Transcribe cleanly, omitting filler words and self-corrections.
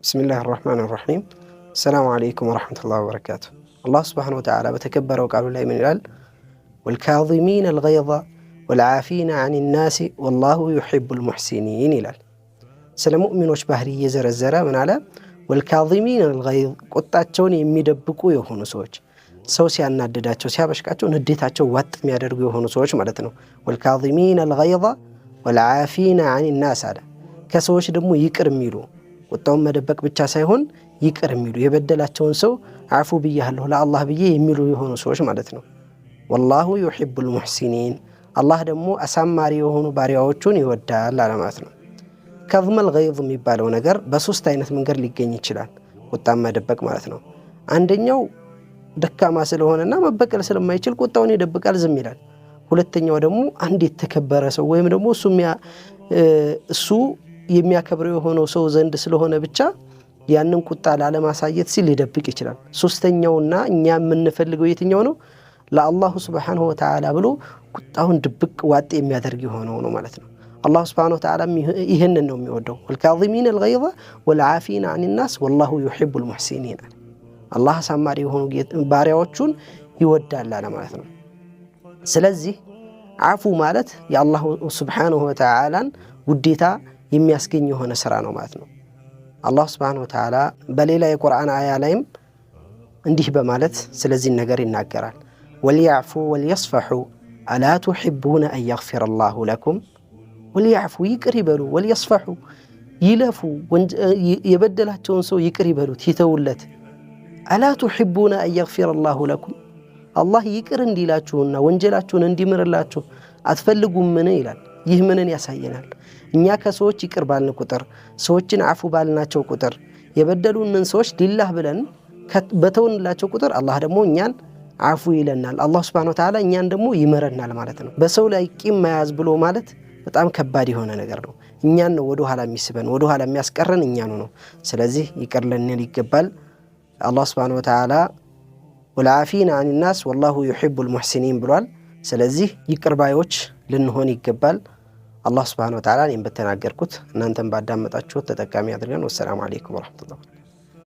بسم الله الرحمن الرحيم. السلام عليكم ورحمة الله وبركاته. الله سبحانه وتعالى بتكبر وقالوا لي من الآل والكاظمين الغيظ والعافين عن الناس والله يحب المحسنين الآل. سلام مؤمن وشبهري يزر الزرا من على والكاظمين الغيظ قطعتهم يميدبقوا يهونوا سوج سوسي አናደዳቸው ሲያበሽቃቸው ንዴታቸው ዋጥ የሚያደርጉ የሆኑ ሰዎች ማለት ነው። والكاظمين الغيظ والعافين عن الناس አለ ከሰዎች ደግሞ ይቅር የሚሉ ቁጣውን መደበቅ ብቻ ሳይሆን ይቅር የሚሉ የበደላቸውን ሰው አፉ ብያለሁ ለአላህ ብዬ የሚሉ የሆኑ ሰዎች ማለት ነው። والله يحب المحسنين አላህ ደግሞ አሳማሪ የሆኑ ባሪያዎቹን ይወዳል ማለት ነው። كظم الغيظ የሚባለው ነገር በሶስት አይነት መንገድ ሊገኝ ይችላል። ቁጣን መደበቅ ማለት ነው። አንደኛው ደካማ ስለሆነና መበቀል ስለማይችል ቁጣውን ይደብቃል፣ ዝም ይላል። ሁለተኛው ደግሞ አንድ የተከበረ ሰው ወይም ደግሞ እሱ የሚያከብረው የሆነው ሰው ዘንድ ስለሆነ ብቻ ያንን ቁጣ ላለማሳየት ሲል ሊደብቅ ይችላል። ሶስተኛውና እኛ የምንፈልገው የትኛው ነው? ለአላሁ ሱብሓነሁ ወተዓላ ብሎ ቁጣውን ድብቅ ዋጥ የሚያደርግ የሆነው ነው ማለት ነው። አላሁ ሱብሓነሁ ወተዓላ ይህንን ነው የሚወደው። ወልካዚሚነ አልገይዘ ወልዓፊነ አን ናስ ወላሁ ዩሒቡል ሙሕሲኒን። አላህ አሳማሪ የሆኑ ባሪያዎቹን ይወዳል ማለት ነው። ስለዚህ አፉ ማለት የአላሁ ሱብሓነሁ ወተዓላን ውዴታ የሚያስገኝ የሆነ ስራ ነው ማለት ነው። አላህ ሱብሓነሁ ወተዓላ በሌላ የቁርአን አያ ላይም እንዲህ በማለት ስለዚህ ነገር ይናገራል። ወልያዕፉ ወልየስፈሑ አላ ቱሒቡነ አን የግፊረ አላሁ ለኩም። ወልያዕፉ ይቅር ይበሉ፣ ወልየስፈሑ ይለፉ፣ የበደላቸውን ሰው ይቅር ይበሉት ይተውለት። አላ ቱሒቡነ አን የግፊረ አላሁ ለኩም አላህ ይቅር እንዲላችሁና ወንጀላችሁን እንዲምርላችሁ አትፈልጉምን ይላል። ይህ ምንን ያሳየናል? እኛ ከሰዎች ይቅር ባልን ቁጥር ሰዎችን አፉ ባልናቸው ቁጥር የበደሉንን ሰዎች ሊላህ ብለን በተውንላቸው ቁጥር አላህ ደግሞ እኛን አፉ ይለናል። አላህ ሱብሓነሁ ወተዓላ እኛን ደግሞ ይምረናል ማለት ነው። በሰው ላይ ቂም መያዝ ብሎ ማለት በጣም ከባድ የሆነ ነገር ነው። እኛን ነው ወደ ኋላ የሚስበን ወደ ኋላ የሚያስቀረን እኛኑ ነው። ስለዚህ ይቅር ልንል ይገባል። አላህ ሱብሓነሁ ወተዓላ ወልዓፊነ አን ናስ ወላሁ ዩሒቡል ሙሕሲኒን ብሏል። ስለዚህ ይቅር ባዮች ልንሆን ይገባል። አላህ ሱብሓነሁ ወተዓላ እኔም በተናገርኩት እናንተም ባዳመጣችሁት ተጠቃሚ አድርገን። ወሰላሙ አለይኩም ወራህመቱላህ።